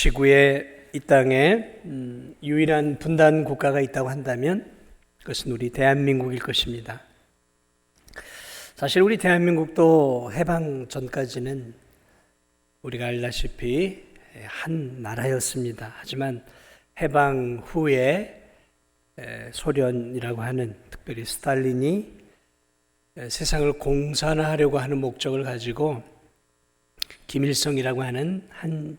지구에 이 땅에 유일한 분단 국가가 있다고 한다면 그것은 우리 대한민국일 것입니다. 사실 우리 대한민국도 해방 전까지는 우리가 알다시피 한 나라였습니다. 하지만 해방 후에 소련이라고 하는, 특별히 스탈린이 세상을 공산화하려고 하는 목적을 가지고 김일성이라고 하는 한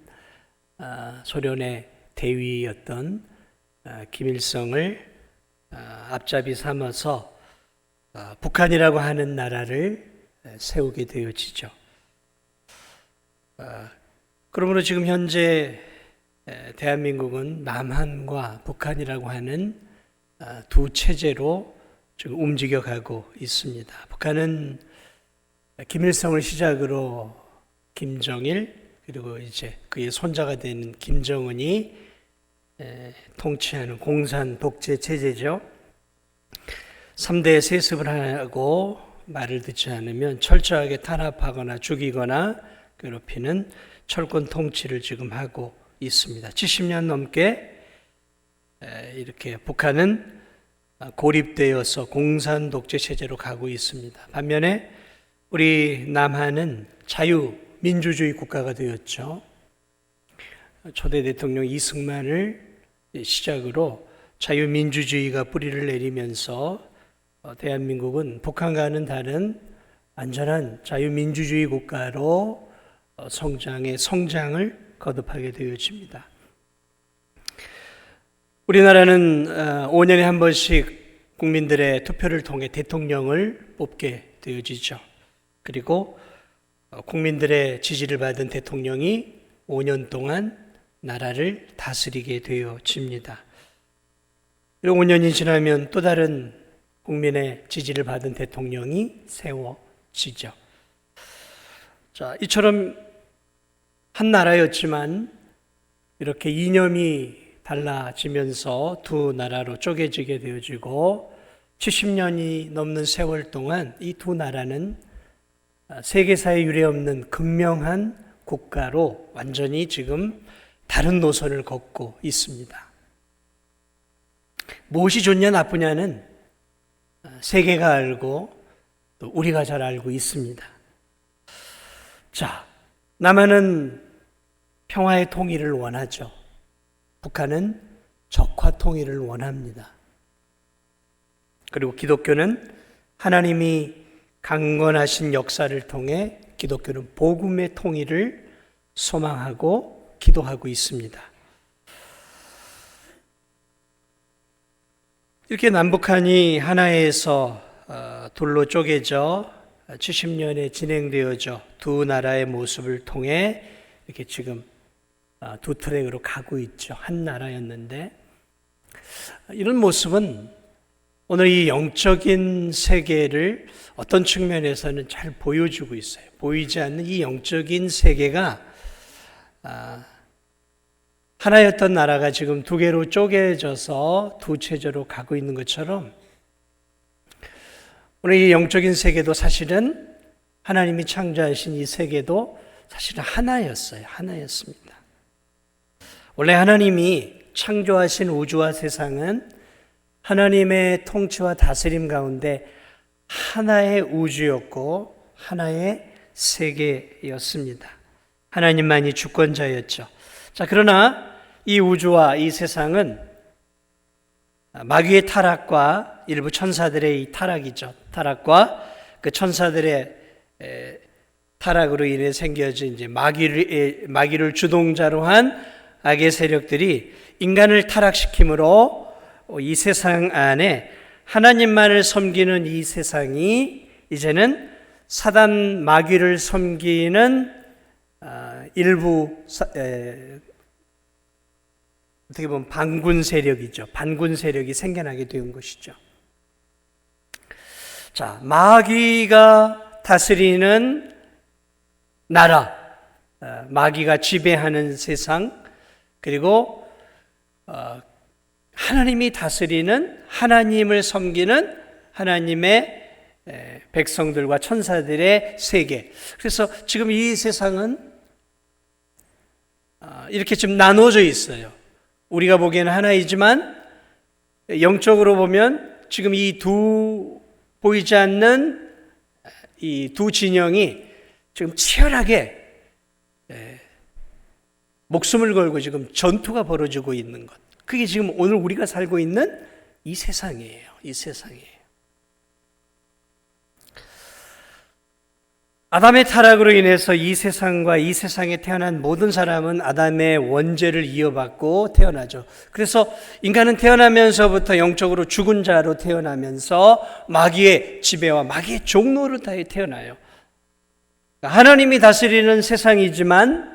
소련의 대위였던 김일성을 앞잡이 삼아서 북한이라고 하는 나라를 세우게 되어지죠. 그러므로 지금 현재 대한민국은 남한과 북한이라고 하는 두 체제로 지금 움직여가고 있습니다. 북한은 김일성을 시작으로 김정일, 그리고 이제 그의 손자가 되는 김정은이 통치하는 공산 독재 체제죠. 3대 세습을 하고 말을 듣지 않으면 철저하게 탄압하거나 죽이거나 괴롭히는 철권 통치를 지금 하고 있습니다. 70년 넘게 이렇게 북한은 고립되어서 공산 독재 체제로 가고 있습니다. 반면에 우리 남한은 자유민주주의 국가가 되었죠. 초대 대통령 이승만을 시작으로 자유민주주의가 뿌리를 내리면서 대한민국은 북한과는 다른 안전한 자유민주주의 국가로 성장을 거듭하게 되어집니다. 우리나라는 5년에 한 번씩 국민들의 투표를 통해 대통령을 뽑게 되어지죠. 그리고 국민들의 지지를 받은 대통령이 5년 동안 나라를 다스리게 되어집니다. 그리고 5년이 지나면 또 다른 국민의 지지를 받은 대통령이 세워지죠. 자, 이처럼 한 나라였지만 이렇게 이념이 달라지면서 두 나라로 쪼개지게 되어지고 70년이 넘는 세월 동안 이 두 나라는 세계사에 유례없는 극명한 국가로 완전히 지금 다른 노선을 걷고 있습니다. 무엇이 좋냐 나쁘냐는 세계가 알고 또 우리가 잘 알고 있습니다. 자, 남한은 평화의 통일을 원하죠. 북한은 적화 통일을 원합니다. 그리고 기독교는 하나님이 강건하신 역사를 통해 기독교는 복음의 통일을 소망하고 기도하고 있습니다. 이렇게 남북한이 하나에서 둘로 쪼개져 70년에 진행되어져 두 나라의 모습을 통해 이렇게 지금 두 트랙으로 가고 있죠. 한 나라였는데 이런 모습은 오늘 이 영적인 세계를 어떤 측면에서는 잘 보여주고 있어요. 보이지 않는 이 영적인 세계가 하나였던 나라가 지금 두 개로 쪼개져서 두 체제로 가고 있는 것처럼 오늘 이 영적인 세계도 사실은 하나님이 창조하신 이 세계도 사실은 하나였어요. 하나였습니다. 원래 하나님이 창조하신 우주와 세상은 하나님의 통치와 다스림 가운데 하나의 우주였고 하나의 세계였습니다. 하나님만이 주권자였죠. 자, 그러나 이 우주와 이 세상은 마귀의 타락과 일부 천사들의 이 타락이죠. 타락과 그 천사들의 타락으로 인해 생겨진 이제 마귀를 주동자로 한 악의 세력들이 인간을 타락시킴으로 이 세상 안에 하나님만을 섬기는 이 세상이 이제는 사단 마귀를 섬기는 일부 어떻게 보면 반군 세력이죠. 반군 세력이 생겨나게 된 것이죠. 자, 마귀가 다스리는 나라, 마귀가 지배하는 세상, 그리고 하나님이 다스리는, 하나님을 섬기는 하나님의 백성들과 천사들의 세계. 그래서 지금 이 세상은 이렇게 좀 나눠져 있어요. 우리가 보기에는 하나이지만 영적으로 보면 지금 이 두 보이지 않는 이 두 진영이 지금 치열하게 목숨을 걸고 지금 전투가 벌어지고 있는 것. 그게 지금 오늘 우리가 살고 있는 이 세상이에요. 이 세상이에요. 아담의 타락으로 인해서 이 세상과 이 세상에 태어난 모든 사람은 아담의 원죄를 이어받고 태어나죠. 그래서 인간은 태어나면서부터 영적으로 죽은 자로 태어나면서 마귀의 지배와 마귀의 종노릇 하에 태어나요. 하나님이 다스리는 세상이지만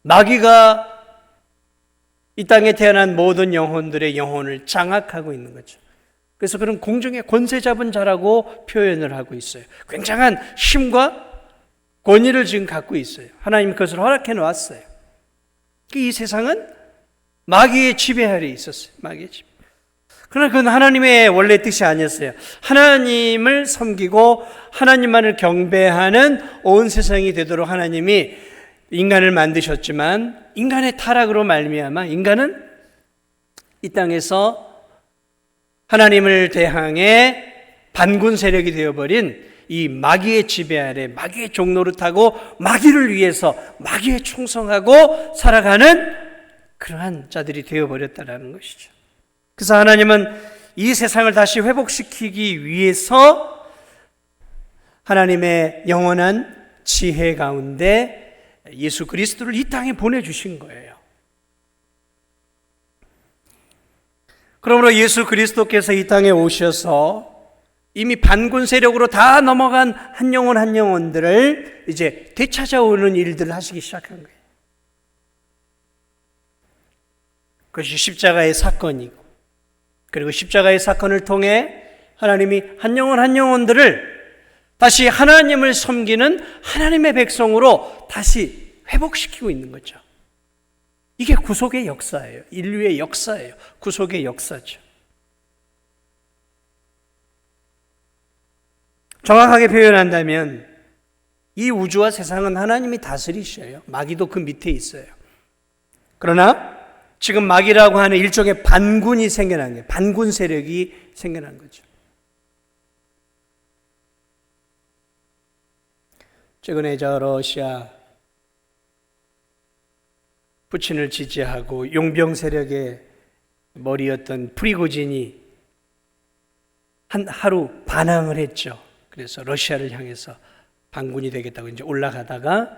마귀가 이 땅에 태어난 모든 영혼들의 영혼을 장악하고 있는 거죠. 그래서 그런 공중의 권세 잡은 자라고 표현을 하고 있어요. 굉장한 힘과 권위를 지금 갖고 있어요. 하나님 그것을 허락해 놓았어요. 이 세상은 마귀의 지배 아래에 있었어요. 마귀의 지배. 그러나 그건 하나님의 원래 뜻이 아니었어요. 하나님을 섬기고 하나님만을 경배하는 온 세상이 되도록 하나님이 인간을 만드셨지만 인간의 타락으로 말미암아 인간은 이 땅에서 하나님을 대항해 반군 세력이 되어버린 이 마귀의 지배 아래 마귀의 종노릇하고 마귀를 위해서 마귀에 충성하고 살아가는 그러한 자들이 되어버렸다는 것이죠. 그래서 하나님은 이 세상을 다시 회복시키기 위해서 하나님의 영원한 지혜 가운데 예수 그리스도를 이 땅에 보내주신 거예요. 그러므로 예수 그리스도께서 이 땅에 오셔서 이미 반군 세력으로 다 넘어간 한 영혼 한 영혼들을 이제 되찾아오는 일들을 하시기 시작한 거예요. 그것이 십자가의 사건이고, 그리고 십자가의 사건을 통해 하나님이 한 영혼 한 영혼들을 다시 하나님을 섬기는 하나님의 백성으로 다시 회복시키고 있는 거죠. 이게 구속의 역사예요. 인류의 역사예요. 구속의 역사죠. 정확하게 표현한다면 이 우주와 세상은 하나님이 다스리셔요. 마귀도 그 밑에 있어요. 그러나 지금 마귀라고 하는 일종의 반군이 생겨난 거예요. 반군 세력이 생겨난 거죠. 최근에 러시아 푸틴을 지지하고 용병 세력의 머리였던 프리고진이 하루 반항을 했죠. 그래서 러시아를 향해서 반군이 되겠다고 이제 올라가다가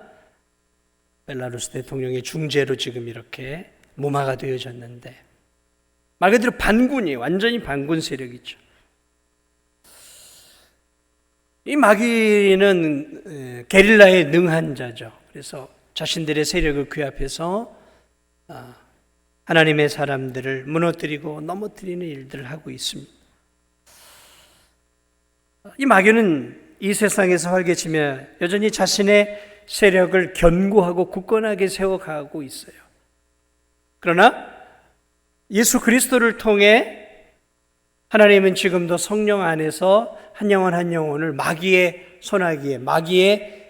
벨라루스 대통령의 중재로 지금 이렇게 무마가 되어졌는데 말 그대로 반군이에요. 완전히 반군 세력이죠. 이 마귀는 게릴라에 능한 자죠. 그래서 자신들의 세력을 규합해서 하나님의 사람들을 무너뜨리고 넘어뜨리는 일들을 하고 있습니다. 이 마귀는 이 세상에서 활개치며 여전히 자신의 세력을 견고하고 굳건하게 세워가고 있어요. 그러나 예수 그리스도를 통해 하나님은 지금도 성령 안에서 한 영혼 한 영혼을 마귀의 손아귀에 마귀의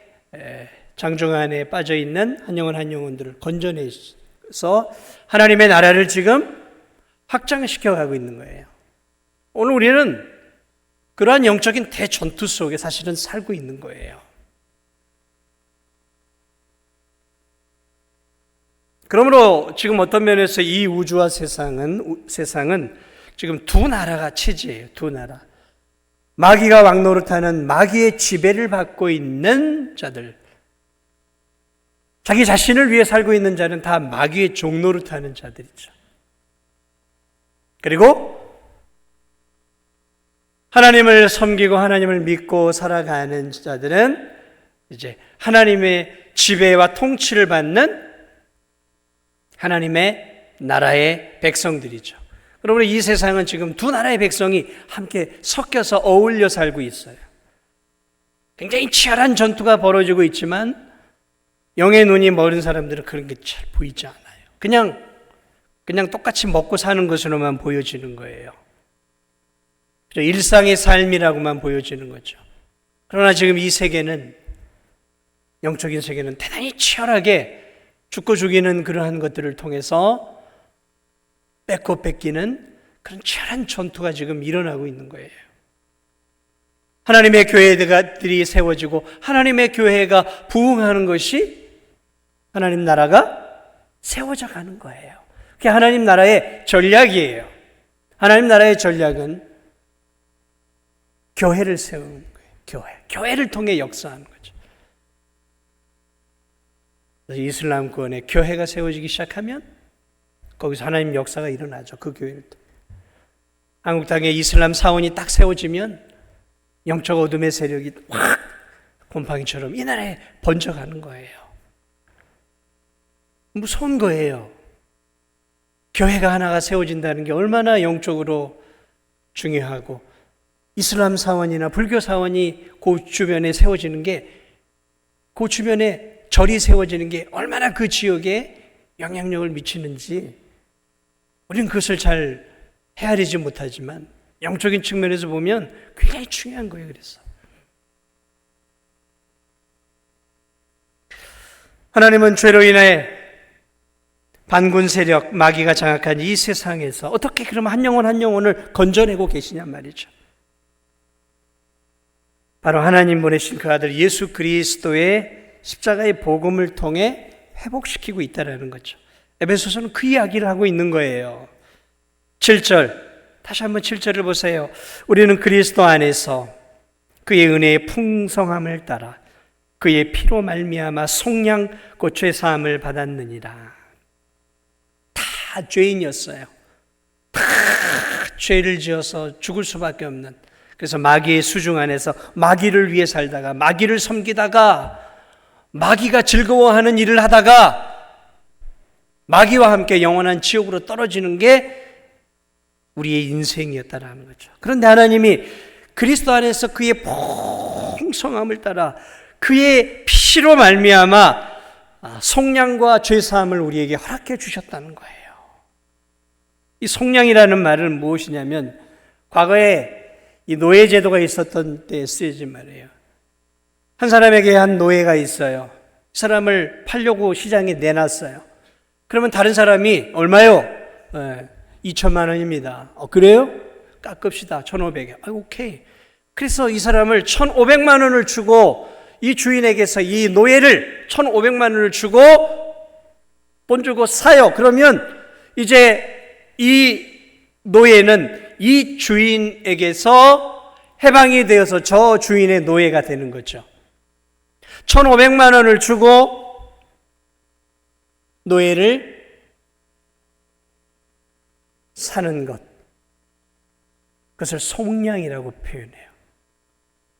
장중 안에 빠져있는 한 영혼 한 영혼들을 건져내서 하나님의 나라를 지금 확장시켜가고 있는 거예요. 오늘 우리는 그러한 영적인 대전투 속에 사실은 살고 있는 거예요. 그러므로 지금 어떤 면에서 이 우주와 세상은 지금 두 나라가 체제예요. 두 나라. 마귀가 왕노릇하는 마귀의 지배를 받고 있는 자들, 자기 자신을 위해 살고 있는 자는 다 마귀의 종노릇하는 자들이죠. 그리고 하나님을 섬기고 하나님을 믿고 살아가는 자들은 이제 하나님의 지배와 통치를 받는 하나님의 나라의 백성들이죠. 그러므로 이 세상은 지금 두 나라의 백성이 함께 섞여서 어울려 살고 있어요. 굉장히 치열한 전투가 벌어지고 있지만 영의 눈이 멀은 사람들은 그런 게 잘 보이지 않아요. 그냥 똑같이 먹고 사는 것으로만 보여지는 거예요. 일상의 삶이라고만 보여지는 거죠. 그러나 지금 이 세계는, 영적인 세계는 대단히 치열하게 죽고 죽이는 그러한 것들을 통해서 뺏고 뺏기는 그런 치열한 전투가 지금 일어나고 있는 거예요. 하나님의 교회들이 세워지고 하나님의 교회가 부흥하는 것이 하나님 나라가 세워져 가는 거예요. 그게 하나님 나라의 전략이에요. 하나님 나라의 전략은 교회를 세우는 거예요. 교회를 통해 역사하는 거죠. 그래서 이슬람권에 교회가 세워지기 시작하면 거기서 하나님 역사가 일어나죠. 그 교회를 통해. 한국 땅에 이슬람 사원이 딱 세워지면 영적 어둠의 세력이 확 곰팡이처럼 이 나라에 번져가는 거예요. 무서운 거예요. 교회가 하나가 세워진다는 게 얼마나 영적으로 중요하고, 이슬람 사원이나 불교 사원이 그 주변에 세워지는 게, 그 주변에 절이 세워지는 게 얼마나 그 지역에 영향력을 미치는지 우리는 그것을 잘 헤아리지 못하지만 영적인 측면에서 보면 굉장히 중요한 거예요. 그래서 하나님은 죄로 인해 반군 세력, 마귀가 장악한 이 세상에서 어떻게 그럼 한 영혼 한 영혼을 건져내고 계시냔 말이죠. 바로 하나님 보내신 그 아들 예수 그리스도의 십자가의 복음을 통해 회복시키고 있다는 거죠. 에베소서는 그 이야기를 하고 있는 거예요. 7절, 다시 한번 7절을 보세요. 우리는 그리스도 안에서 그의 은혜의 풍성함을 따라 그의 피로 말미암아 속량 곧 죄사함을 받았느니라. 다 죄인이었어요. 다 죄를 지어서 죽을 수밖에 없는, 그래서 마귀의 수중 안에서 마귀를 위해 살다가, 마귀를 섬기다가, 마귀가 즐거워하는 일을 하다가 마귀와 함께 영원한 지옥으로 떨어지는 게 우리의 인생이었다라는 거죠. 그런데 하나님이 그리스도 안에서 그의 풍성함을 따라 그의 피로 말미암아 속량과 죄사함을 우리에게 허락해 주셨다는 거예요. 이 속량이라는 말은 무엇이냐면, 과거에 이 노예 제도가 있었던 때에 쓰여진 말이에요. 한 사람에게 한 노예가 있어요. 이 사람을 팔려고 시장에 내놨어요. 그러면 다른 사람이 얼마요? 2천만 원입니다. 그래요? 깎읍시다. 1,500에. 오케이. 그래서 이 사람을 1,500만 원을 주고, 이 주인에게서 이 노예를 1,500만 원을 주고 돈 주고 사요. 그러면 이제 이 노예는 이 주인에게서 해방이 되어서 저 주인의 노예가 되는 거죠. 1,500만 원을 주고 노예를 사는 것, 그것을 속량이라고 표현해요.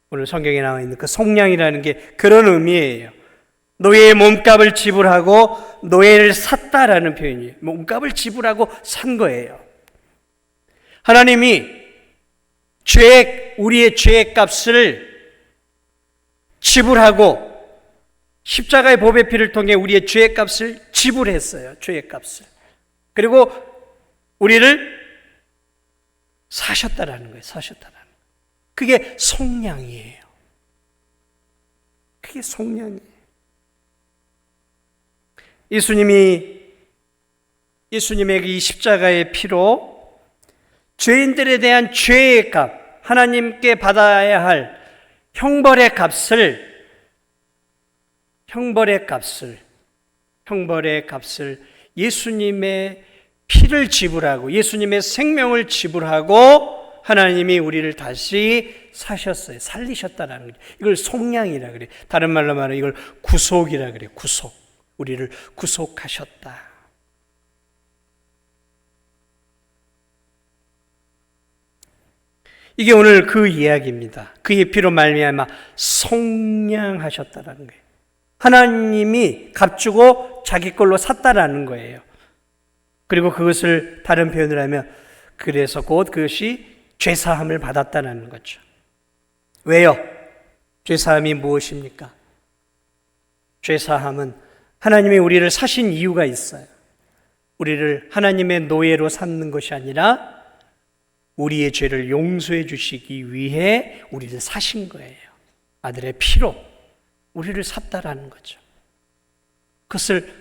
오늘 성경에 나와 있는 그 속량이라는 게 그런 의미예요. 노예의 몸값을 지불하고 노예를 샀다라는 표현이에요. 몸값을 지불하고 산 거예요. 하나님이 우리의 죄의 값을 지불하고 십자가의 보배 피를 통해 우리의 죄의 값을 지불했어요. 죄의 값을. 그리고 우리를 사셨다라는 거예요. 사셨다라는 거예요. 그게 속량이에요. 그게 속량이에요. 예수님의 이 십자가의 피로 죄인들에 대한 죄의 값, 하나님께 받아야 할 형벌의 값을 예수님의 피를 지불하고 예수님의 생명을 지불하고 하나님이 우리를 다시 사셨어요. 살리셨다라는 거예요. 이걸 속량이라 그래요. 다른 말로 말하면 이걸 구속이라 그래요. 구속. 우리를 구속하셨다. 이게 오늘 그 이야기입니다. 그의 피로 말미암아 속량하셨다라는 거예요. 하나님이 값주고 자기 걸로 샀다라는 거예요. 그리고 그것을 다른 표현을 하면, 그래서 곧 그것이 죄사함을 받았다는 거죠. 왜요? 죄사함이 무엇입니까? 죄사함은 하나님이 우리를 사신 이유가 있어요. 우리를 하나님의 노예로 삼는 것이 아니라 우리의 죄를 용서해 주시기 위해 우리를 사신 거예요. 아들의 피로 우리를 샀다라는 거죠. 그것을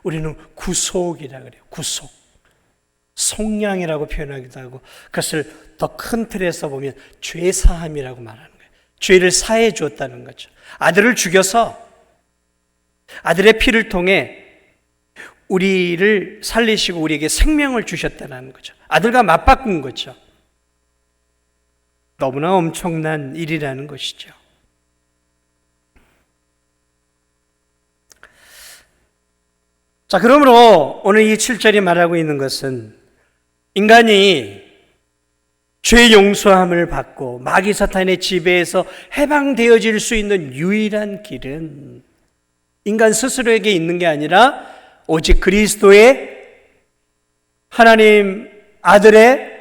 우리는 구속이라 그래요. 구속. 속량이라고 표현하기도 하고, 그것을 더 큰 틀에서 보면 죄사함이라고 말하는 거예요. 죄를 사해 주었다는 거죠. 아들을 죽여서 아들의 피를 통해 우리를 살리시고 우리에게 생명을 주셨다는 거죠. 아들과 맞바꾼 거죠. 너무나 엄청난 일이라는 것이죠. 자, 그러므로 오늘 이 7절이 말하고 있는 것은 인간이 죄 용서함을 받고 마귀 사탄의 지배에서 해방되어질 수 있는 유일한 길은 인간 스스로에게 있는 게 아니라 오직 그리스도의 하나님 아들의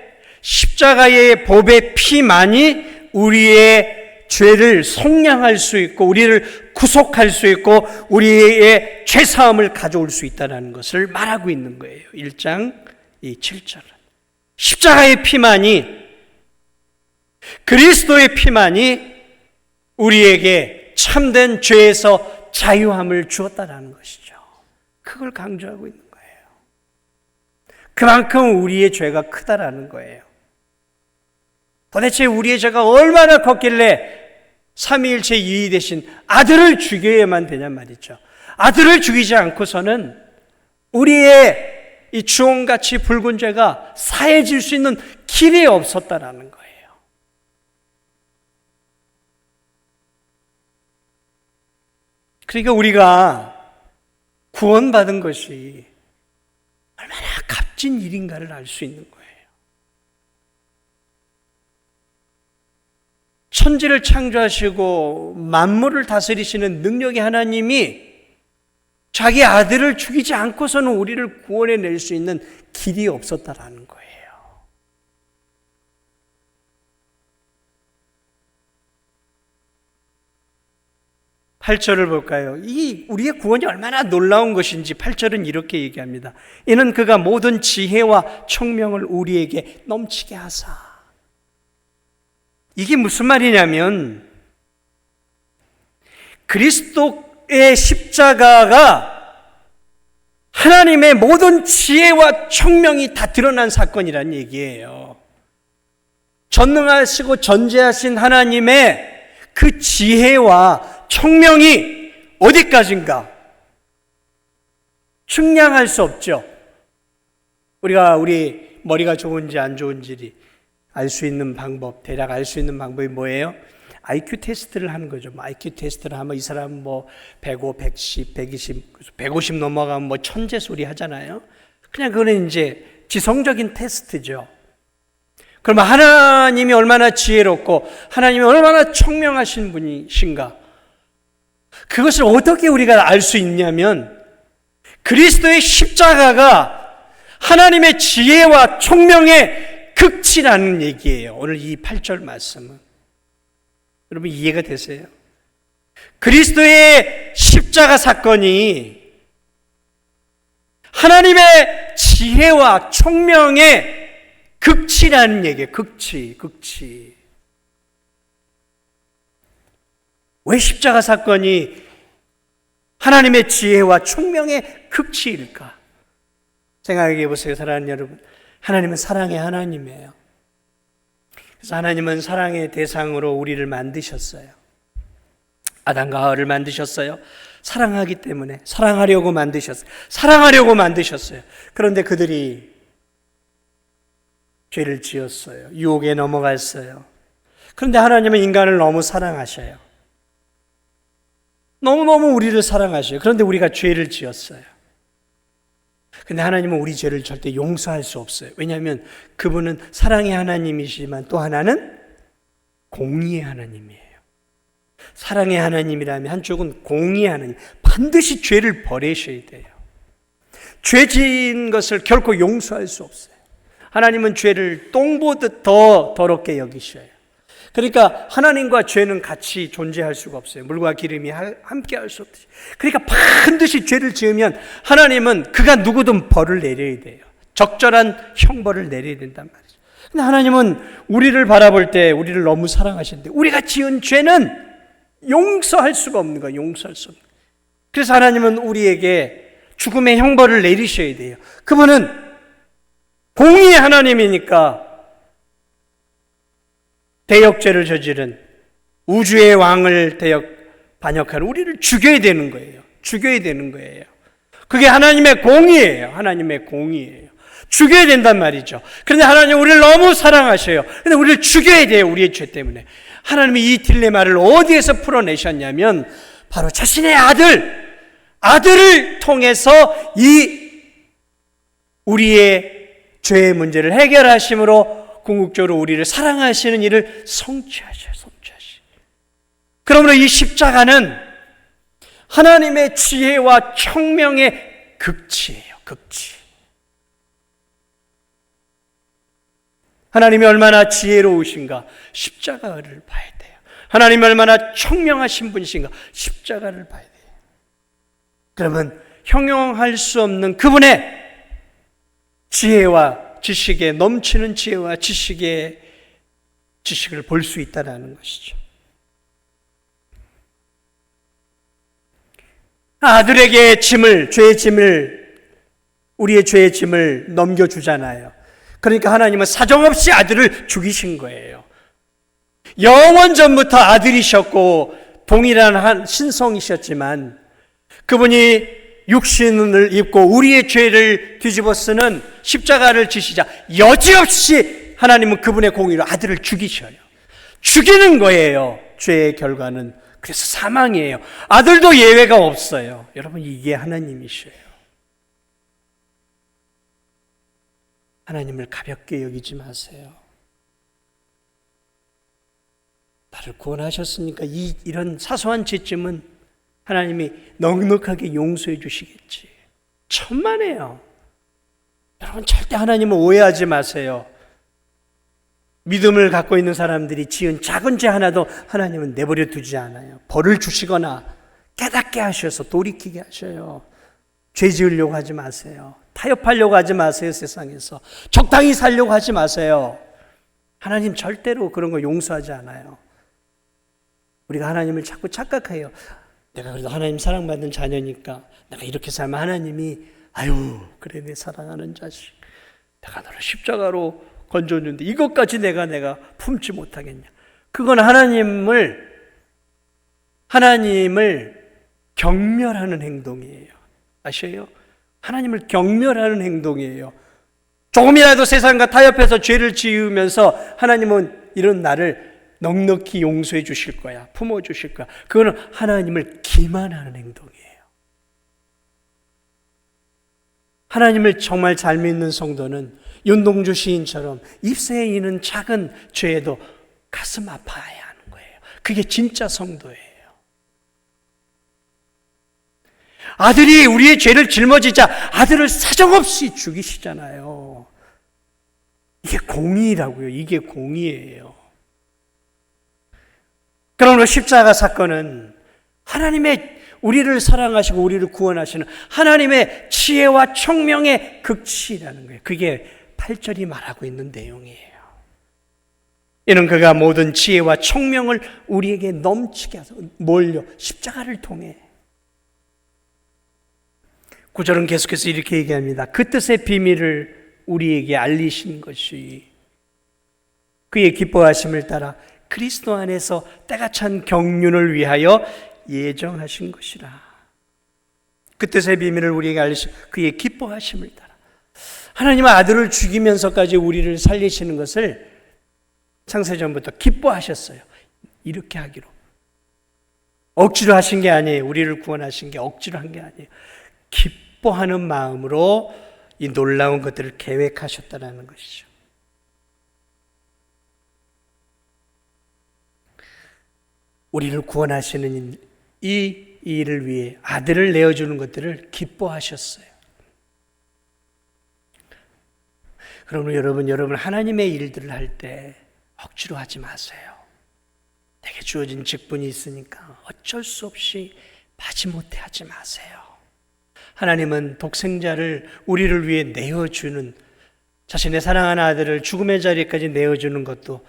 십자가의 보배 피만이 우리의 죄를 속량할 수 있고 우리를 구속할 수 있고 우리의 죄사함을 가져올 수 있다는 것을 말하고 있는 거예요. 1장 이 7절은 십자가의 피만이, 그리스도의 피만이 우리에게 참된 죄에서 자유함을 주었다는 것이죠. 그걸 강조하고 있는 거예요. 그만큼 우리의 죄가 크다라는 거예요. 도대체 우리의 죄가 얼마나 컸길래 삼위일체 이의 되신 아들을 죽여야만 되냔 말이죠. 아들을 죽이지 않고서는 우리의 이 주홍같이 붉은 죄가 사해질 수 있는 길이 없었다라는 거예요. 그러니까 우리가 구원받은 것이 얼마나 값진 일인가를 알 수 있는 거예요. 천지를 창조하시고 만물을 다스리시는 능력의 하나님이 자기 아들을 죽이지 않고서는 우리를 구원해낼 수 있는 길이 없었다라는 거예요. (8절을) 볼까요? 이 우리의 구원이 얼마나 놀라운 것인지 8절은 이렇게 얘기합니다. 이는 그가 모든 지혜와 총명을 우리에게 넘치게 하사. 이게 무슨 말이냐면 그리스도의 십자가가 하나님의 모든 지혜와 총명이 다 드러난 사건이라는 얘기예요. 전능하시고 전지하신 하나님의 그 지혜와 총명이 어디까지인가? 측량할 수 없죠. 우리가 우리 머리가 좋은지 안 좋은지 알 수 있는 방법, 대략 알 수 있는 방법이 뭐예요? IQ 테스트를 하는 거죠. IQ 테스트를 하면 이 사람 105, 110, 120, 150 넘어가면 천재 소리 하잖아요. 그냥 그거는 이제 지성적인 테스트죠. 그러면 하나님이 얼마나 지혜롭고 하나님이 얼마나 총명하신 분이신가? 그것을 어떻게 우리가 알 수 있냐면 그리스도의 십자가가 하나님의 지혜와 총명의 극치라는 얘기예요. 오늘 이 8절 말씀은. 여러분 이해가 되세요? 그리스도의 십자가 사건이 하나님의 지혜와 총명의 극치라는 얘기예요. 극치. 왜 십자가 사건이 하나님의 지혜와 총명의 극치일까? 생각해 보세요, 사랑하는 여러분. 하나님은 사랑의 하나님이에요. 그래서 하나님은 사랑의 대상으로 우리를 만드셨어요. 아담과 하와를 만드셨어요. 사랑하기 때문에 사랑하려고 만드셨어요. 그런데 그들이 죄를 지었어요. 유혹에 넘어갔어요. 그런데 하나님은 인간을 너무 사랑하셔요. 너무너무 우리를 사랑하셔요. 그런데 우리가 죄를 지었어요. 근데 하나님은 우리 죄를 절대 용서할 수 없어요. 왜냐하면 그분은 사랑의 하나님이시지만 또 하나는 공의의 하나님이에요. 사랑의 하나님이라면 한쪽은 공의의 하나님. 반드시 죄를 벌이셔야 돼요. 죄 지은 것을 결코 용서할 수 없어요. 하나님은 죄를 똥보듯 더 더럽게 여기셔요. 그러니까 하나님과 죄는 같이 존재할 수가 없어요. 물과 기름이 함께 할 수 없듯이. 그러니까 반드시 죄를 지으면 하나님은 그가 누구든 벌을 내려야 돼요. 적절한 형벌을 내려야 된단 말이죠. 근데 하나님은 우리를 바라볼 때 우리를 너무 사랑하시는데 우리가 지은 죄는 용서할 수가 없는 거예요. 용서할 수 없는 거예요. 그래서 하나님은 우리에게 죽음의 형벌을 내리셔야 돼요. 그분은 공의의 하나님이니까 대역죄를 저지른 우주의 왕을 반역하는 우리를 죽여야 되는 거예요. 죽여야 되는 거예요. 그게 하나님의 공의예요. 하나님의 공의예요. 죽여야 된단 말이죠. 그런데 하나님 우리를 너무 사랑하셔요. 그런데 우리를 죽여야 돼요. 우리의 죄 때문에. 하나님이 이 딜레마를 어디에서 풀어내셨냐면 바로 자신의 아들을 통해서 우리의 죄의 문제를 해결하심으로 궁극적으로 우리를 사랑하시는 일을 성취하셔요. 그러므로 이 십자가는 하나님의 지혜와 청명의 극치예요. 극치. 하나님이 얼마나 지혜로우신가 십자가를 봐야 돼요. 하나님이 얼마나 청명하신 분이신가 십자가를 봐야 돼요. 그러면 형용할 수 없는 그분의 지혜와 지식에 넘치는 지혜와 지식을 볼 수 있다는 것이죠. 아들에게 우리의 죄의 짐을 넘겨주잖아요. 그러니까 하나님은 사정없이 아들을 죽이신 거예요. 영원 전부터 아들이셨고 동일한 신성이셨지만 그분이 육신을 입고 우리의 죄를 뒤집어 쓰는 십자가를 지시자 여지없이 하나님은 그분의 공의로 아들을 죽이셔요. 죽이는 거예요. 죄의 결과는. 그래서 사망이에요. 아들도 예외가 없어요. 여러분 이게 하나님이셔요. 하나님을 가볍게 여기지 마세요. 나를 구원하셨으니까 이런 사소한 죄쯤은 하나님이 넉넉하게 용서해 주시겠지. 천만에요. 여러분 절대 하나님을 오해하지 마세요. 믿음을 갖고 있는 사람들이 지은 작은 죄 하나도 하나님은 내버려 두지 않아요. 벌을 주시거나 깨닫게 하셔서 돌이키게 하셔요. 죄 지으려고 하지 마세요. 타협하려고 하지 마세요. 세상에서 적당히 살려고 하지 마세요. 하나님 절대로 그런 거 용서하지 않아요. 우리가 하나님을 자꾸 착각해요. 내가 그래도 하나님 사랑받는 자녀니까 내가 이렇게 살면 하나님이 아유 그래 내 사랑하는 자식 내가 너를 십자가로 건져줬는데 이것까지 내가 품지 못하겠냐. 그건 하나님을 경멸하는 행동이에요. 아셔요? 하나님을 경멸하는 행동이에요. 조금이라도 세상과 타협해서 죄를 지으면서 하나님은 이런 나를 넉넉히 용서해 주실 거야. 품어 주실 거야. 그거는 하나님을 기만하는 행동이에요. 하나님을 정말 잘 믿는 성도는 윤동주 시인처럼 입새에 있는 작은 죄에도 가슴 아파야 하는 거예요. 그게 진짜 성도예요. 아들이 우리의 죄를 짊어지자 아들을 사정없이 죽이시잖아요. 이게 공의라고요. 이게 공의예요. 그러므로 십자가 사건은 하나님의 우리를 사랑하시고 우리를 구원하시는 하나님의 지혜와 청명의 극치라는 거예요. 그게 8절이 말하고 있는 내용이에요. 이는 그가 모든 지혜와 청명을 우리에게 넘치게 하소. 뭘요? 십자가를 통해. 9절은 계속해서 이렇게 얘기합니다. 그 뜻의 비밀을 우리에게 알리신 것이 그의 기뻐하심을 따라 그리스도 안에서 때가 찬 경륜을 위하여 예정하신 것이라. 그 뜻의 비밀을 우리에게 알리신 그의 기뻐하심을 따라. 하나님은 아들을 죽이면서까지 우리를 살리시는 것을 창세전부터 기뻐하셨어요. 이렇게 하기로. 억지로 하신 게 아니에요. 우리를 구원하신 게 억지로 한 게 아니에요. 기뻐하는 마음으로 이 놀라운 것들을 계획하셨다는 것이죠. 우리를 구원하시는 이 일을 위해 아들을 내어주는 것들을 기뻐하셨어요. 그러므로 여러분 하나님의 일들을 할 때 억지로 하지 마세요. 내게 주어진 직분이 있으니까 어쩔 수 없이 마지못해 하지 마세요. 하나님은 독생자를 우리를 위해 내어주는, 자신의 사랑하는 아들을 죽음의 자리까지 내어주는 것도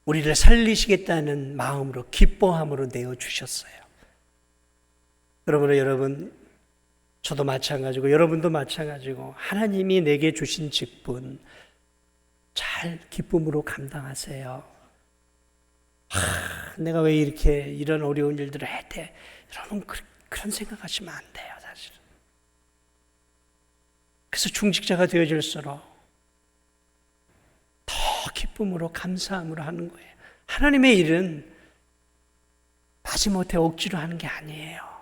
우리를 살리시겠다는 마음으로, 기뻐함으로 내어주셨어요. 그러므로 여러분, 저도 마찬가지고 여러분도 마찬가지고 하나님이 내게 주신 직분 잘 기쁨으로 감당하세요. 내가 왜 이렇게 이런 어려운 일들을 해야 돼? 여러분 그런 생각하시면 안 돼요, 사실은. 그래서 중직자가 되어질수록 더 기쁨으로 감사함으로 하는 거예요. 하나님의 일은 마지못해 억지로 하는 게 아니에요.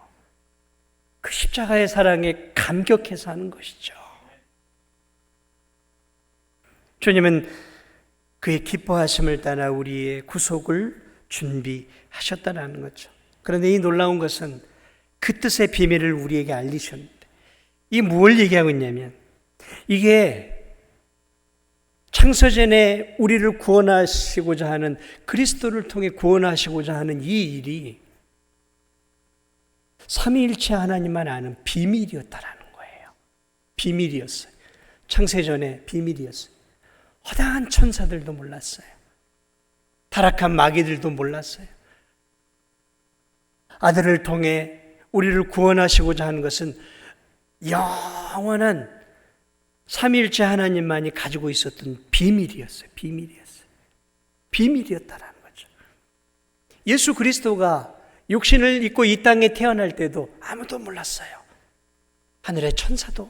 그 십자가의 사랑에 감격해서 하는 것이죠. 주님은 그의 기뻐하심을 따라 우리의 구속을 준비하셨다는 거죠. 그런데 이 놀라운 것은 그 뜻의 비밀을 우리에게 알리셨는데, 이 무엇을 얘기하고 있냐면, 이게 창세전에 우리를 구원하시고자 하는, 그리스도를 통해 구원하시고자 하는 이 일이 삼위일체 하나님만 아는 비밀이었다라는 거예요. 비밀이었어요. 창세전에 비밀이었어요. 허다한 천사들도 몰랐어요. 타락한 마귀들도 몰랐어요. 아들을 통해 우리를 구원하시고자 하는 것은 영원한 삼위일체 하나님만이 가지고 있었던 비밀이었어요. 비밀이었다라는 거죠. 예수 그리스도가 육신을 입고 이 땅에 태어날 때도 아무도 몰랐어요. 하늘의 천사도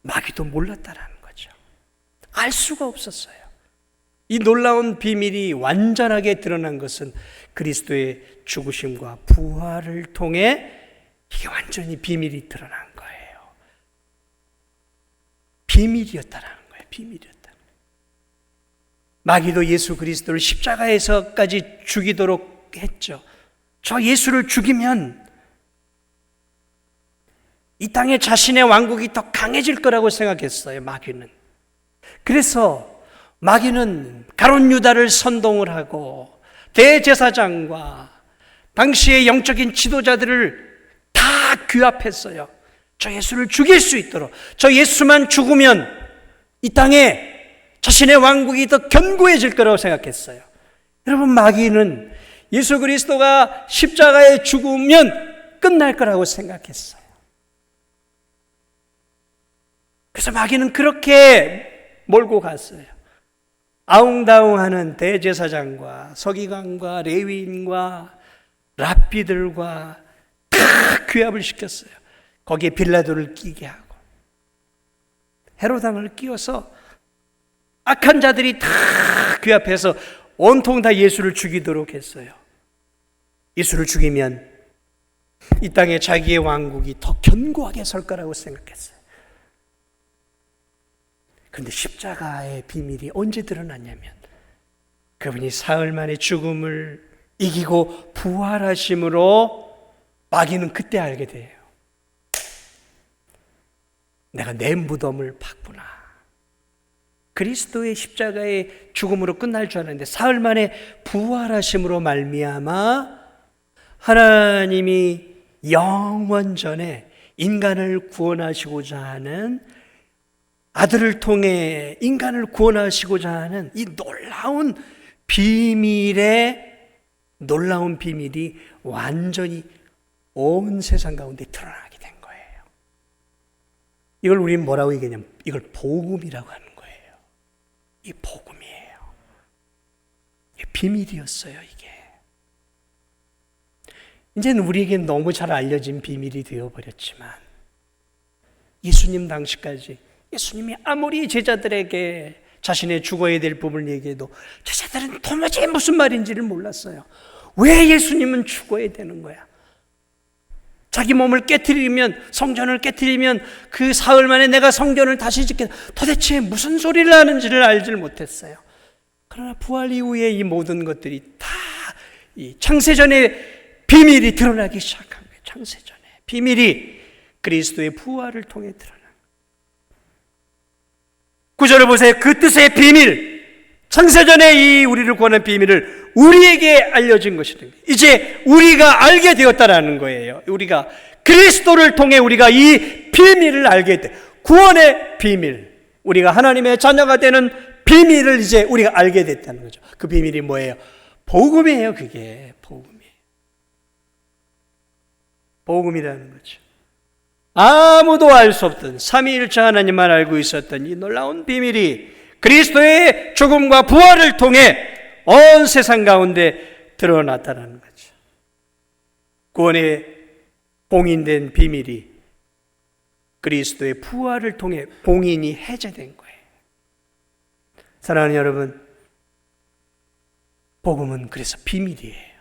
마귀도 몰랐다라는 거죠. 알 수가 없었어요. 이 놀라운 비밀이 완전하게 드러난 것은 그리스도의 죽으심과 부활을 통해 이게 완전히 비밀이 드러난 거예요. 비밀이었다라는 거예요. 비밀이었다. 마귀도 예수 그리스도를 십자가에서까지 죽이도록 했죠. 저 예수를 죽이면 이 땅에 자신의 왕국이 더 강해질 거라고 생각했어요, 마귀는. 그래서 마귀는 가룟 유다를 선동을 하고 대제사장과 당시의 영적인 지도자들을 다 규합했어요. 저 예수를 죽일 수 있도록, 저 예수만 죽으면 이 땅에 자신의 왕국이 더 견고해질 거라고 생각했어요. 여러분, 마귀는 예수 그리스도가 십자가에 죽으면 끝날 거라고 생각했어요. 그래서 마귀는 그렇게 몰고 갔어요. 아웅다웅하는 대제사장과 서기관과 레위인과 랍비들과 다 규합을 시켰어요. 거기에 빌라도를 끼게 하고 헤로당을 끼워서 악한 자들이 다 규합해서 온통 다 예수를 죽이도록 했어요. 예수를 죽이면 이 땅에 자기의 왕국이 더 견고하게 설 거라고 생각했어요. 그런데 십자가의 비밀이 언제 드러났냐면, 그분이 사흘 만에 죽음을 이기고 부활하심으로 마귀는 그때 알게 돼요. 내가 내 무덤을 팠구나. 그리스도의 십자가의 죽음으로 끝날 줄 알았는데 사흘 만에 부활하심으로 말미암아 하나님이 영원전에 인간을 구원하시고자 하는, 아들을 통해 인간을 구원하시고자 하는 이 놀라운 비밀이 완전히 온 세상 가운데 드러나게 된 거예요. 이걸 우리는 뭐라고 얘기하냐면, 이걸 복음이라고 하는 거예요. 이 복음이에요. 이게 비밀이었어요, 이게. 이제는 우리에겐 너무 잘 알려진 비밀이 되어버렸지만, 예수님 당시까지 예수님이 아무리 제자들에게 자신의 죽어야 될 부분을 얘기해도 제자들은 도무지 무슨 말인지를 몰랐어요. 왜 예수님은 죽어야 되는 거야? 자기 몸을 깨트리면, 성전을 깨트리면 그 사흘 만에 내가 성전을 다시 짓겠다. 도대체 무슨 소리를 하는지를 알지를 못했어요. 그러나 부활 이후에 이 모든 것들이 다 이 창세전의 비밀이 드러나기 시작한 거예요. 창세전의 비밀이 그리스도의 부활을 통해 드러나. 9절을 보세요. 그 뜻의 비밀, 창세전에 이 우리를 구하는 비밀을 우리에게 알려진 것이다. 이제 우리가 알게 되었다라는 거예요. 우리가 그리스도를 통해 우리가 이 비밀을 알게 돼. 구원의 비밀, 우리가 하나님의 자녀가 되는 비밀을 이제 우리가 알게 됐다는 거죠. 그 비밀이 뭐예요? 복음이에요. 그게 복음이에요. 복음이라는 거죠. 아무도 알 수 없던 삼위일체 하나님만 알고 있었던 이 놀라운 비밀이 그리스도의 죽음과 부활을 통해 온 세상 가운데 드러났다는 거죠. 구원의 봉인된 비밀이 그리스도의 부활을 통해 봉인이 해제된 거예요. 사랑하는 여러분, 복음은 그래서 비밀이에요.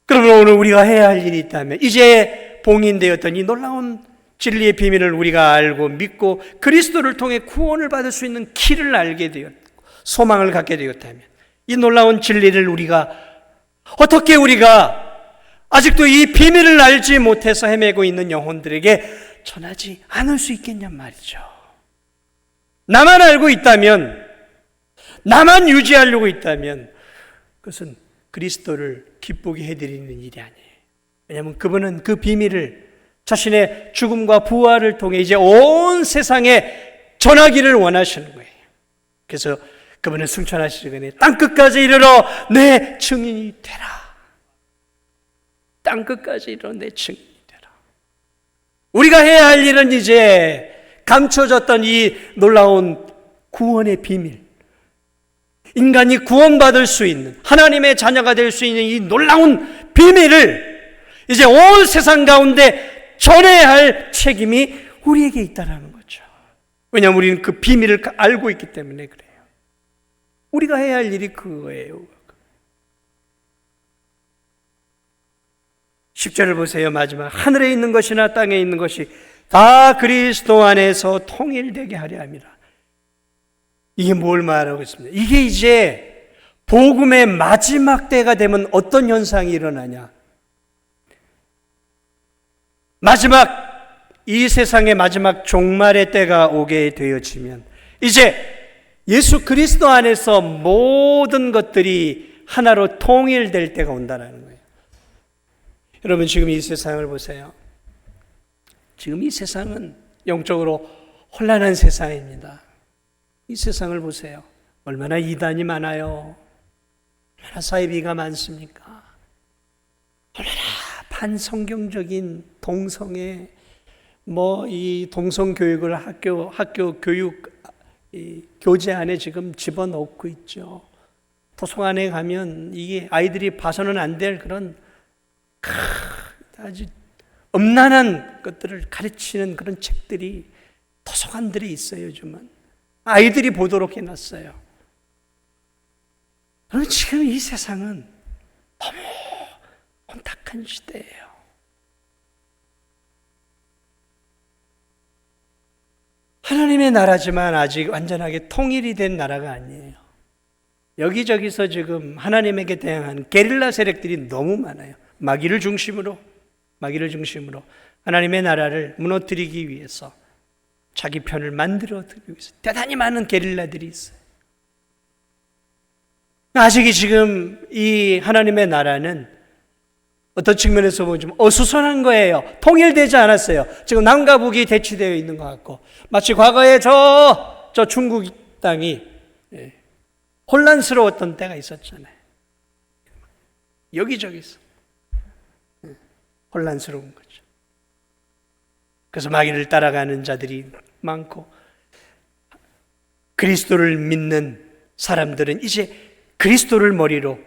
그러면 오늘 우리가 해야 할 일이 있다면 이제 봉인되었던 이 놀라운 진리의 비밀을 우리가 알고 믿고 그리스도를 통해 구원을 받을 수 있는 길을 알게 되었고 소망을 갖게 되었다면 이 놀라운 진리를 어떻게 우리가 아직도 이 비밀을 알지 못해서 헤매고 있는 영혼들에게 전하지 않을 수 있겠냔 말이죠. 나만 알고 있다면, 나만 유지하려고 있다면 그것은 그리스도를 기쁘게 해드리는 일이 아니에요. 왜냐하면 그분은 그 비밀을 자신의 죽음과 부활을 통해 이제 온 세상에 전하기를 원하시는 거예요. 그래서 그분은 승천하시기에 땅끝까지 이르러 내 증인이 되라. 땅끝까지 이르러 내 증인이 되라. 우리가 해야 할 일은 이제 감춰졌던 이 놀라운 구원의 비밀, 인간이 구원받을 수 있는 하나님의 자녀가 될 수 있는 이 놀라운 비밀을 이제 온 세상 가운데 전해야 할 책임이 우리에게 있다는 거죠. 왜냐하면 우리는 그 비밀을 알고 있기 때문에 그래요. 우리가 해야 할 일이 그거예요. 10절을 보세요. 마지막 하늘에 있는 것이나 땅에 있는 것이 다 그리스도 안에서 통일되게 하려 함이라. 이게 뭘 말하고 있습니다. 이게 이제 복음의 마지막 때가 되면 어떤 현상이 일어나냐. 이 세상의 마지막 종말의 때가 오게 되어지면 이제 예수 그리스도 안에서 모든 것들이 하나로 통일될 때가 온다는 거예요. 여러분 지금 이 세상을 보세요. 지금 이 세상은 영적으로 혼란한 세상입니다. 이 세상을 보세요. 얼마나 이단이 많아요. 얼마나 사이비가 많습니까? 얼마나 반성경적인 동성애, 이 동성 교육을 학교 교육 교재 안에 지금 집어넣고 있죠. 도서관에 가면 이게 아이들이 봐서는 안 될 그런 아주 음란한 것들을 가르치는 그런 책들이 도서관들에 있어요. 요즘은 아이들이 보도록 해놨어요. 그럼 지금 이 세상은 너무 혼탁한 시대예요. 하나님의 나라지만 아직 완전하게 통일이 된 나라가 아니에요. 여기저기서 지금 하나님에게 대항하는 게릴라 세력들이 너무 많아요. 마귀를 중심으로 하나님의 나라를 무너뜨리기 위해서 자기 편을 만들어드리기 위해서 대단히 많은 게릴라들이 있어요. 아직 지금 이 하나님의 나라는 어떤 측면에서 보면 좀 어수선한 거예요. 통일되지 않았어요. 지금 남과 북이 대치되어 있는 것 같고 마치 과거에 저 중국 땅이 혼란스러웠던 때가 있었잖아요. 여기저기서 혼란스러운 거죠. 그래서 마귀를 따라가는 자들이 많고 그리스도를 믿는 사람들은 이제 그리스도를 머리로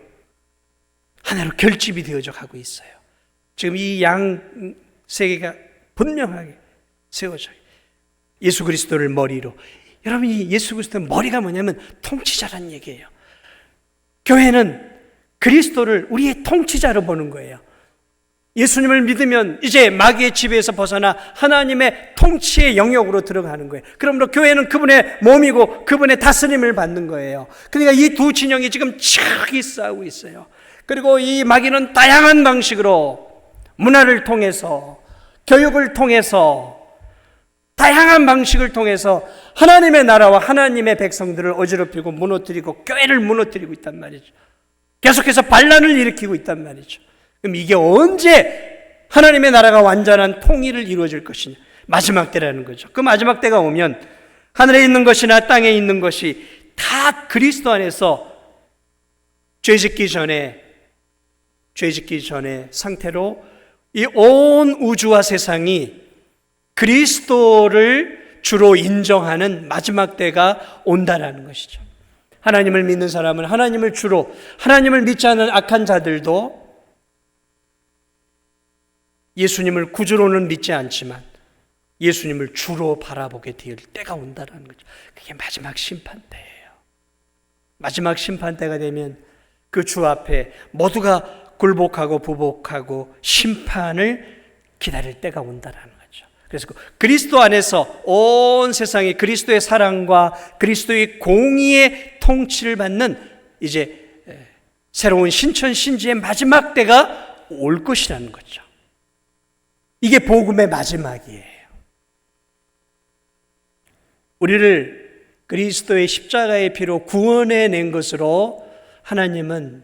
하나로 결집이 되어져 가고 있어요. 지금 이 양 세계가 분명하게 세워져요. 예수 그리스도를 머리로. 여러분 이 예수 그리스도의 머리가 뭐냐면 통치자란 얘기예요. 교회는 그리스도를 우리의 통치자로 보는 거예요. 예수님을 믿으면 이제 마귀의 지배에서 벗어나 하나님의 통치의 영역으로 들어가는 거예요. 그러므로 교회는 그분의 몸이고 그분의 다스림을 받는 거예요. 그러니까 이 두 진영이 지금 치열하게 싸우고 있어요. 그리고 이 마귀는 다양한 방식으로 문화를 통해서 교육을 통해서 다양한 방식을 통해서 하나님의 나라와 하나님의 백성들을 어지럽히고 무너뜨리고 교회를 무너뜨리고 있단 말이죠. 계속해서 반란을 일으키고 있단 말이죠. 그럼 이게 언제 하나님의 나라가 완전한 통일을 이루어질 것이냐? 마지막 때라는 거죠. 그 마지막 때가 오면 하늘에 있는 것이나 땅에 있는 것이 다 그리스도 안에서 죄 짓기 전에 상태로 이 온 우주와 세상이 그리스도를 주로 인정하는 마지막 때가 온다라는 것이죠. 하나님을 믿는 사람은 하나님을 주로, 하나님을 믿지 않는 악한 자들도 예수님을 구주로는 믿지 않지만 예수님을 주로 바라보게 될 때가 온다는 거죠. 그게 마지막 심판 때예요. 마지막 심판 때가 되면 그 주 앞에 모두가 굴복하고 부복하고 심판을 기다릴 때가 온다는 거죠. 그래서 그리스도 안에서 온 세상이 그리스도의 사랑과 그리스도의 공의의 통치를 받는 이제 새로운 신천 신지의 마지막 때가 올 것이라는 거죠. 이게 복음의 마지막이에요. 우리를 그리스도의 십자가의 피로 구원해 낸 것으로 하나님은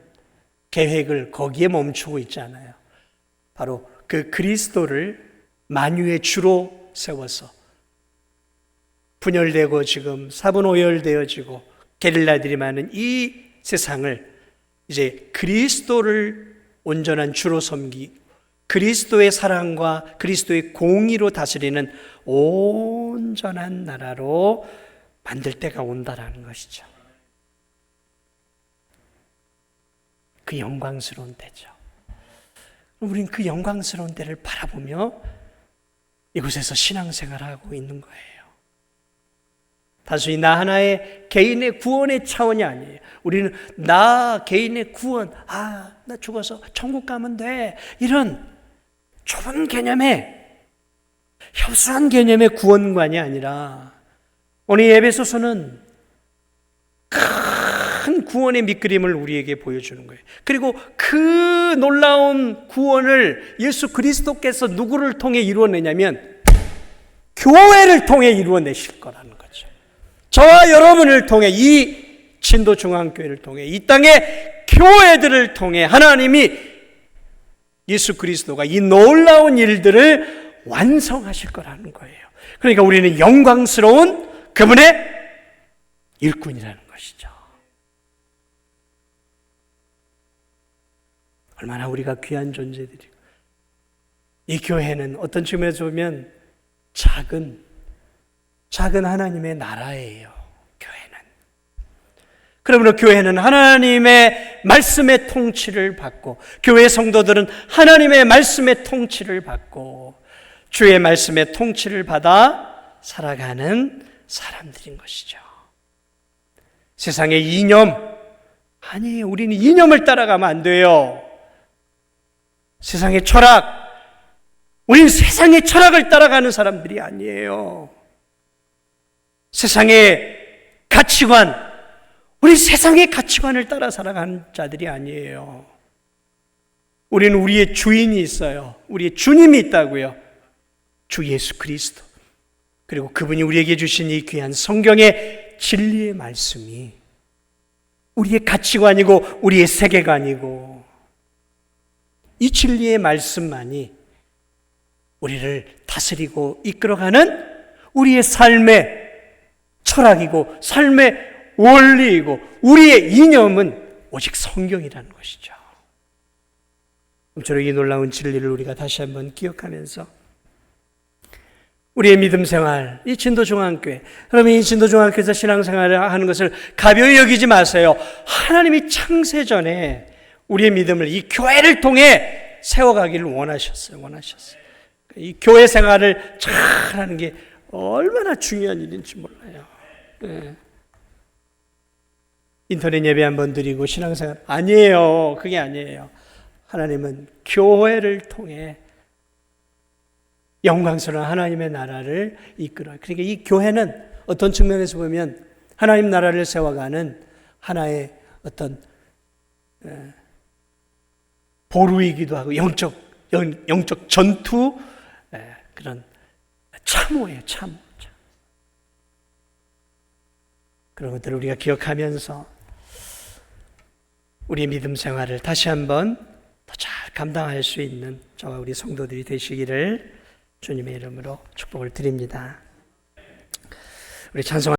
계획을 거기에 멈추고 있지 않아요. 바로 그 그리스도를 만유의 주로 세워서 분열되고 지금 사분오열되어지고 게릴라들이 많은 이 세상을 이제 그리스도를 온전한 주로 섬기고 그리스도의 사랑과 그리스도의 공의로 다스리는 온전한 나라로 만들 때가 온다라는 것이죠. 그 영광스러운 때죠. 우린 그 영광스러운 때를 바라보며 이곳에서 신앙생활을 하고 있는 거예요. 단순히 나 하나의 개인의 구원의 차원이 아니에요. 우리는 나 개인의 구원, 나 죽어서 천국 가면 돼, 이런 좁은 개념의, 협소한 개념의 구원관이 아니라 오늘 에베소서는 큰 구원의 밑그림을 우리에게 보여주는 거예요. 그리고 그 놀라운 구원을 예수 그리스도께서 누구를 통해 이루어내냐면 교회를 통해 이루어내실 거라는 거죠. 저와 여러분을 통해, 이 진도중앙교회를 통해, 이 땅의 교회들을 통해 하나님이 예수 그리스도가 이 놀라운 일들을 완성하실 거라는 거예요. 그러니까 우리는 영광스러운 그분의 일꾼이라는 것이죠. 얼마나 우리가 귀한 존재들이고, 이 교회는 어떤 측면에서 보면 작은 하나님의 나라예요. 교회는. 그러므로 교회는 하나님의 말씀의 통치를 받고, 교회 성도들은 하나님의 말씀의 통치를 받고 주의 말씀의 통치를 받아 살아가는 사람들인 것이죠. 세상의 이념, 아니, 우리는 이념을 따라가면 안 돼요. 세상의 철학, 우리는 세상의 철학을 따라가는 사람들이 아니에요. 세상의 가치관, 우리 세상의 가치관을 따라 살아가는 자들이 아니에요. 우리는 우리의 주인이 있어요. 우리의 주님이 있다고요. 주 예수 그리스도. 그리고 그분이 우리에게 주신 이 귀한 성경의 진리의 말씀이 우리의 가치관이고 우리의 세계관이고, 이 진리의 말씀만이 우리를 다스리고 이끌어가는 우리의 삶의 철학이고 삶의 원리이고 우리의 이념은 오직 성경이라는 것이죠. 저런 이 놀라운 진리를 우리가 다시 한번 기억하면서 우리의 믿음 생활, 이 진도중앙교회, 그러면 이 진도중앙교회에서 신앙생활을 하는 것을 가벼이 여기지 마세요. 하나님이 창세 전에 우리의 믿음을 이 교회를 통해 세워가기를 원하셨어요. 이 교회 생활을 잘하는 게 얼마나 중요한 일인지 몰라요. 네. 인터넷 예배 한번 드리고 신앙생활 아니에요. 그게 아니에요. 하나님은 교회를 통해 영광스러운 하나님의 나라를 이끌어요. 그러니까 이 교회는 어떤 측면에서 보면 하나님 나라를 세워가는 하나의 어떤 보루이기도 하고 영적 전투, 그런 참호예요. 참호. 그런 것들을 우리가 기억하면서 우리의 믿음 생활을 다시 한번 더 잘 감당할 수 있는 저와 우리 성도들이 되시기를 주님의 이름으로 축복을 드립니다. 우리 찬송